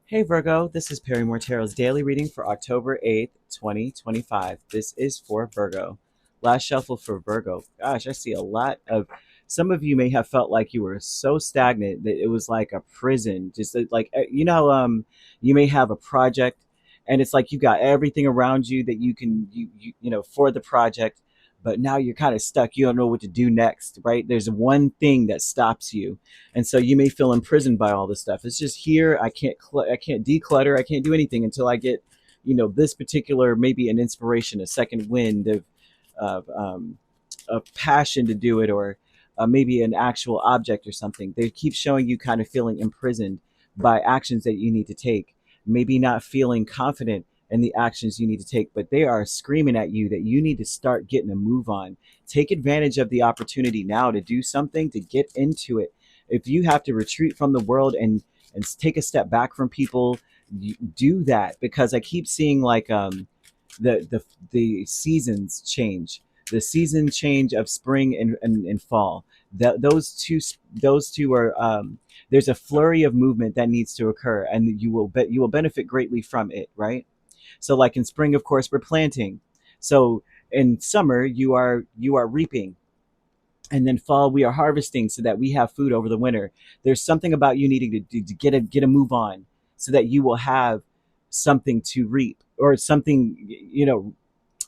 Hey Virgo, this is Perrymore Tarot's daily reading for October 8th, 2025. This is for Virgo. Last shuffle for Virgo. Gosh, I see a lot of. Some of you may have felt like you were so stagnant that it was like a prison. Just like, you may have a project and it's like you got everything around you that you can, for the project, but now you're kind of stuck. You don't know what to do next, right? There's one thing that stops you, and so you may feel imprisoned by all this stuff. It's just here. I can't declutter. I can't do anything until I get, this particular, maybe an inspiration, a second wind of of passion to do it, or maybe an actual object or something. They keep showing you kind of feeling imprisoned by actions that you need to take, maybe not feeling confident in the actions you need to take, but they are screaming at you that you need to start getting a move on. Take advantage of the opportunity now to do something, to get into it. If you have to retreat from the world and take a step back from people, do that, because I keep seeing like the seasons change, the season change of spring and fall. Those two are there's a flurry of movement that needs to occur, and you will benefit greatly from it, right? So like in spring, of course, we're planting. So in summer, you are reaping, and then fall we are harvesting so that we have food over the winter. There's something about you needing to get a move on so that you will have something to reap, or something,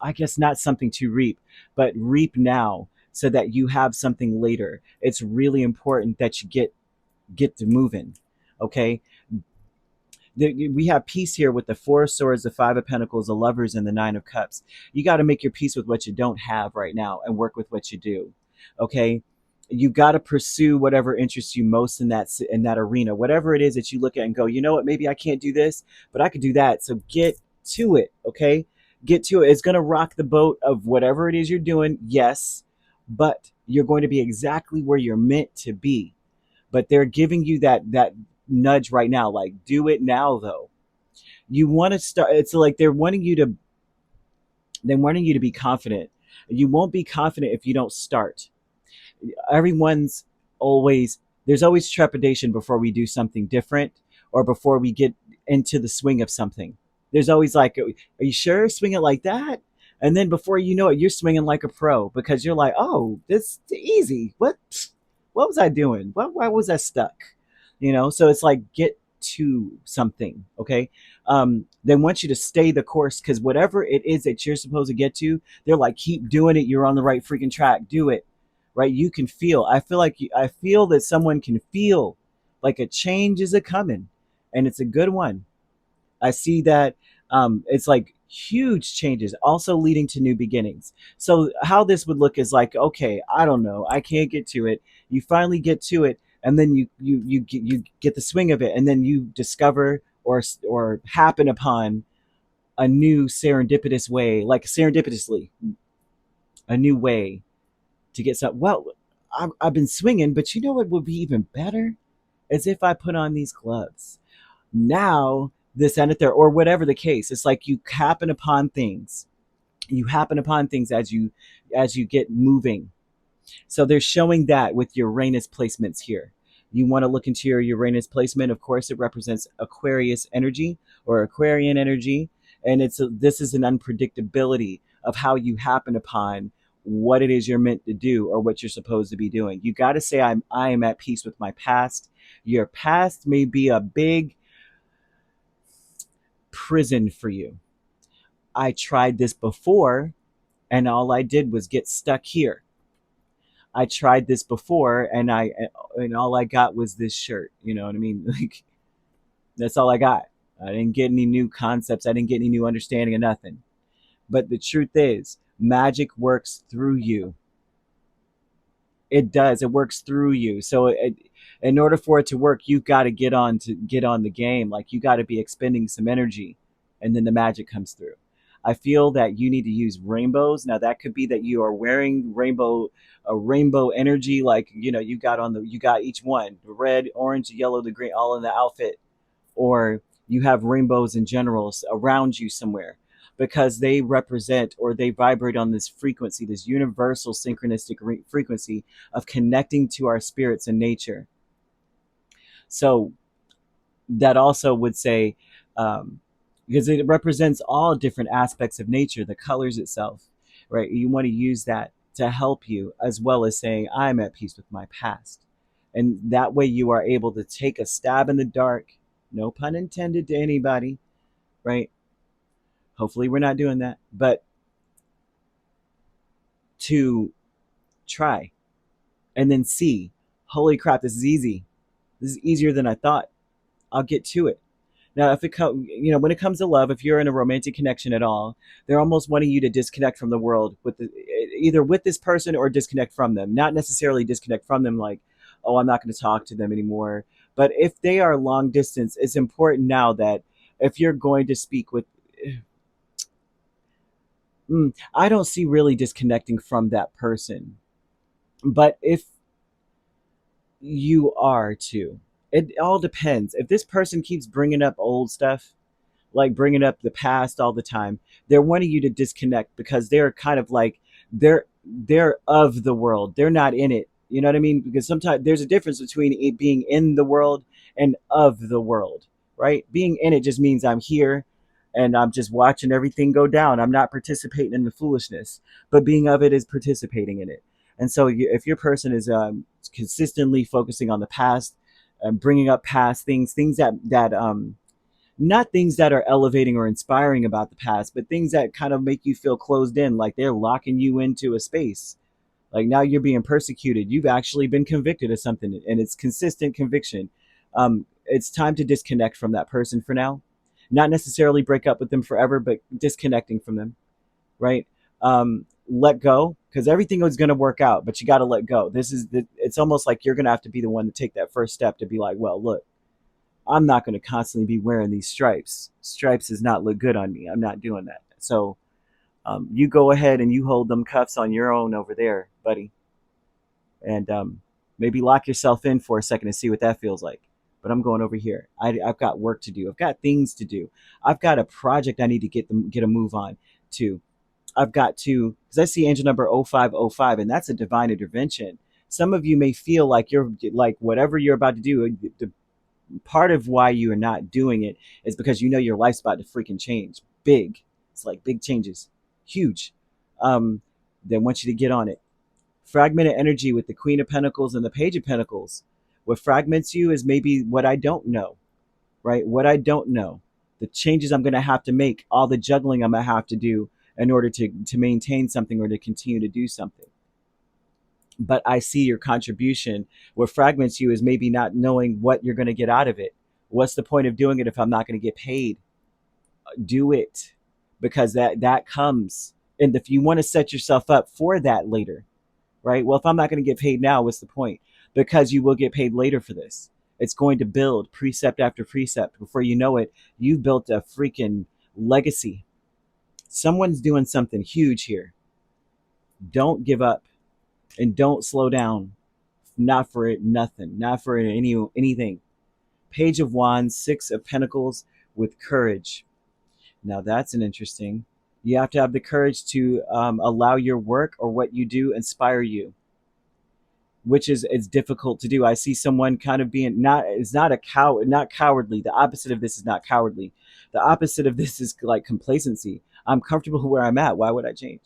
I guess not something to reap, but reap now so that you have something later. It's really important that you get to moving. Okay, we have peace here with the Four of Swords, the Five of Pentacles, the Lovers, and the Nine of Cups. You got to make your peace with what you don't have right now and work with what you do. Okay, you got to pursue whatever interests you most in that arena, whatever it is that you look at and go, you know what, maybe I can't do this, but I could do that. So get to it. Okay, get to it. It's going to rock the boat of whatever it is you're doing, yes, but you're going to be exactly where you're meant to be. But they're giving you that nudge right now, like, do it now though. You want to start. It's like they're wanting you to be confident. You won't be confident if you don't start. Everyone's always There's always trepidation before we do something different, or before we get into the swing of something. There's always like, are you sure, swing it like that? And then before you know it, you're swinging like a pro, because you're like, oh, this is easy. What was I doing? Why was I stuck? So it's like, get to something. Okay, they want you to stay the course, because whatever it is that you're supposed to get to, they're like, keep doing it. You're on the right freaking track. Do it. Right? You can feel. I feel that someone can feel like a change is a coming, and it's a good one. I see that it's like huge changes also leading to new beginnings. So how this would look is like, okay, I don't know, I can't get to it. You finally get to it, and then you get the swing of it, and then you discover or happen upon a new serendipitous way, like serendipitously, a new way to get some. Well, I've been swinging, but you know what would be even better? As if I put on these gloves now, this and there, or whatever the case. It's like you happen upon things as you get moving. So they're showing that with Uranus placements here. You want to look into your Uranus placement. Of course, it represents Aquarius energy or Aquarian energy, and this is an unpredictability of how you happen upon what it is you're meant to do, or what you're supposed to be doing. You got to say, I am at peace with my past. Your past may be a big prison for you. I tried this before, and all I did was get stuck here. I tried this before, and all I got was this shirt. You know what I mean? Like, that's all I got. I didn't get any new concepts. I didn't get any new understanding of nothing. But the truth is, magic works through you. It does. It works through you. So in order for it to work, you've got to get on the game. Like, you got to be expending some energy, and then the magic comes through. I feel that you need to use rainbows. Now that could be that you are wearing a rainbow energy, like, you got each one, the red, orange, yellow, the green, all in the outfit, or you have rainbows in general around you somewhere, because they represent, or they vibrate on this frequency, this universal synchronistic frequency of connecting to our spirits and nature. So that also would say, because it represents all different aspects of nature, the colors itself, right? You want to use that to help you, as well as saying, I'm at peace with my past. And that way you are able to take a stab in the dark, no pun intended to anybody, right? Hopefully we're not doing that, but to try and then see, holy crap, this is easy. This is easier than I thought. I'll get to it. Now, if it comes, when it comes to love, if you're in a romantic connection at all, they're almost wanting you to disconnect from the world either with this person or disconnect from them. Not necessarily disconnect from them, like, oh, I'm not going to talk to them anymore. But if they are long distance, it's important now that if you're going to speak with, I don't see really disconnecting from that person. But if you are too, it all depends. If this person keeps bringing up old stuff, like bringing up the past all the time, they're wanting you to disconnect because they're kind of like they're of the world, they're not in it. You know what I mean? Because sometimes there's a difference between it being in the world and of the world, right? Being in it just means I'm here and I'm just watching everything go down. I'm not participating in the foolishness, but being of it is participating in it. And so if your person is consistently focusing on the past, bringing up past things that not things that are elevating or inspiring about the past, but things that kind of make you feel closed in, like they're locking you into a space. Like now you're being persecuted. You've actually been convicted of something, and it's consistent conviction. It's time to disconnect from that person for now. Not necessarily break up with them forever, but disconnecting from them, right? Let go, because everything is going to work out, but you got to let go. It's almost like you're going to have to be the one to take that first step to be like, well, look, I'm not going to constantly be wearing these stripes. Stripes does not look good on me. I'm not doing that. So you go ahead and you hold them cuffs on your own over there, buddy. And maybe lock yourself in for a second and see what that feels like. But I'm going over here. I've got work to do. I've got things to do. I've got a project I need to get a move on to. I've got to, because I see angel number 0505, and that's a divine intervention. Some of you may feel like you're like whatever you're about to do, the part of why you are not doing it is because you know your life's about to freaking change. Big. It's like big changes. Huge. They want you to get on it. Fragmented energy with the Queen of Pentacles and the Page of Pentacles. What fragments you is maybe what I don't know, right? What I don't know. The changes I'm going to have to make, all the juggling I'm going to have to do in order to maintain something or to continue to do something. But I see your contribution. What fragments you is maybe not knowing what you're going to get out of it. What's the point of doing it if I'm not going to get paid? Do it, because that comes. And if you want to set yourself up for that later, right? Well, if I'm not going to get paid now, what's the point? Because you will get paid later for this. It's going to build precept after precept. Before you know it, you've built a freaking legacy. Someone's doing something huge here. Don't give up. And don't slow down. Not for it, nothing. Not for anything. Page of Wands, Six of Pentacles with courage. Now that's an interesting. You have to have the courage to allow your work or what you do inspire you, which is it's difficult to do. I see someone kind of being not cowardly. The opposite of this is not cowardly. The opposite of this is like complacency. I'm comfortable where I'm at. Why would I change?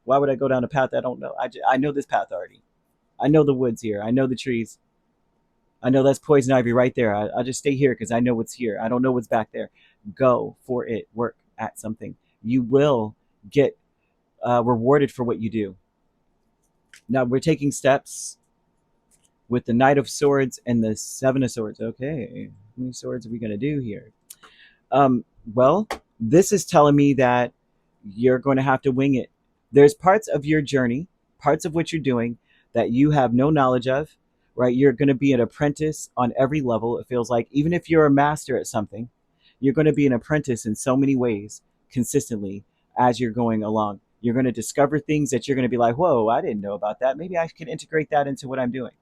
Why would I go down a path I don't know? I know this path already. I know the woods here. I know the trees. I know that's poison ivy right there. I'll just stay here because I know what's here. I don't know what's back there. Go for it. Work at something. You will get rewarded for what you do. Now we're taking steps with the Knight of Swords and the Seven of Swords. Okay, how many swords are we going to do here? Well, this is telling me that you're going to have to wing it. There's parts of your journey, parts of what you're doing that you have no knowledge of, right? You're going to be an apprentice on every level, it feels like. Even if you're a master at something, you're going to be an apprentice in so many ways consistently as you're going along. You're going to discover things that you're going to be like, whoa, I didn't know about that. Maybe I can integrate that into what I'm doing.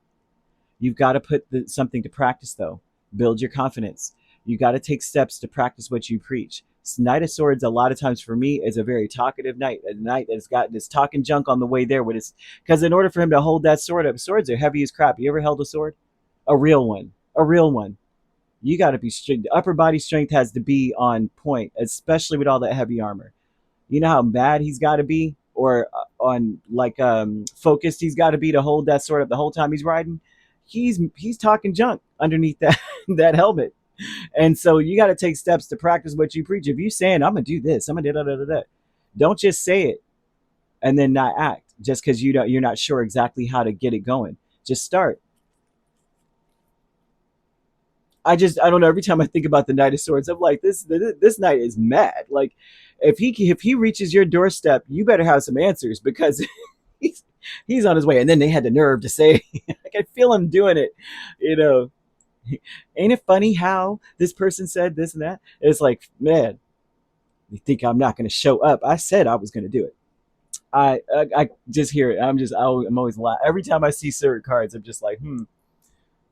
You've got to put something to practice, though. Build your confidence. You got to take steps to practice what you preach. Knight of Swords, a lot of times for me, is a very talkative knight. A knight that's got this talking junk on the way there. Because in order for him to hold that sword up, swords are heavy as crap. You ever held a sword? A real one. A real one. You got to be strict. The upper body strength has to be on point, especially with all that heavy armor. You know how mad he's got to be, or on like focused he's got to be to hold that sword up the whole time he's riding. He's talking junk underneath that that helmet, and so you got to take steps to practice what you preach. If you saying I'm gonna do this, I'm gonna do da da da da, don't just say it and then not act just because you're not sure exactly how to get it going. Just start. I don't know. Every time I think about the Knight of Swords, I'm like, this knight is mad. Like, if he reaches your doorstep, you better have some answers because he's he's on his way. And then they had the nerve to say, I can feel him doing it. You know, ain't it funny how this person said this and that? It's like, man, you think I'm not going to show up? I said I was going to do it. I just hear it. I'm always laughing every time I see certain cards. I'm just like,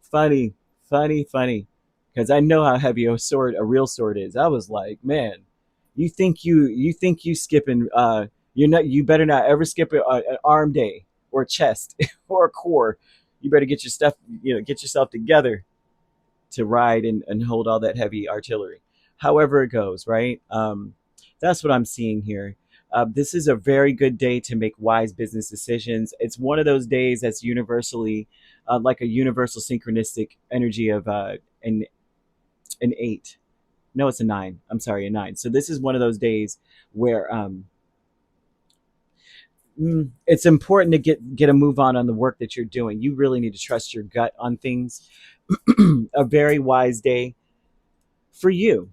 funny, funny, because I know how heavy a real sword is. I was like, man, you think you skipping? You're not. You better not ever skip an arm day or chest or a core. You better get your stuff. Get yourself together to ride and hold all that heavy artillery. However it goes, right? That's what I'm seeing here. This is a very good day to make wise business decisions. It's one of those days that's universally like a universal synchronistic energy of an 8. No, it's a 9. I'm sorry, a 9. So this is one of those days where it's important to get a move on the work that you're doing. You really need to trust your gut on things. A very wise day for you.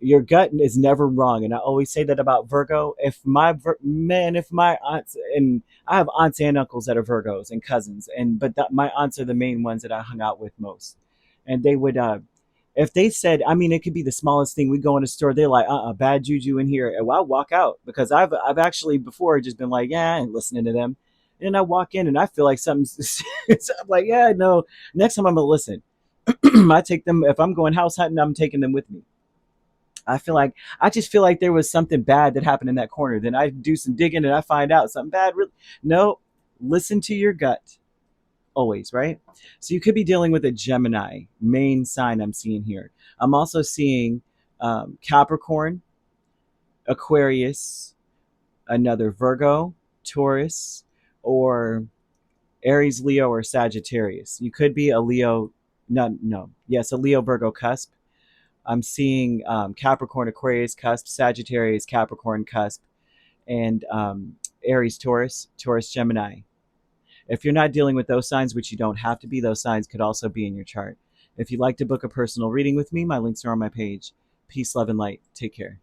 Your gut is never wrong, and I always say that about Virgo. If my aunts, and I have aunts and uncles that are Virgos and cousins, but my aunts are the main ones that I hung out with most, and they would if they said, I mean, it could be the smallest thing. We go in a store, they're like, bad juju in here, and I'll walk out because I've actually before just been like, yeah, I ain't listening to them, and I walk in and I feel like something's. I'm like, yeah, no. Next time I'm gonna listen. I take them if I'm going house hunting. I'm taking them with me. I just feel like there was something bad that happened in that corner. Then I do some digging and I find out something bad. No, listen to your gut always, right? So you could be dealing with a Gemini main sign I'm seeing here. I'm also seeing Capricorn, Aquarius, another Virgo, Taurus, or Aries, Leo, or Sagittarius. You could be a Leo, no, yes, a Leo Virgo cusp. I'm seeing Capricorn, Aquarius cusp, Sagittarius, Capricorn cusp, and Aries, Taurus, Taurus, Gemini. If you're not dealing with those signs, which you don't have to be, those signs could also be in your chart. If you'd like to book a personal reading with me, my links are on my page. Peace, love, and light. Take care.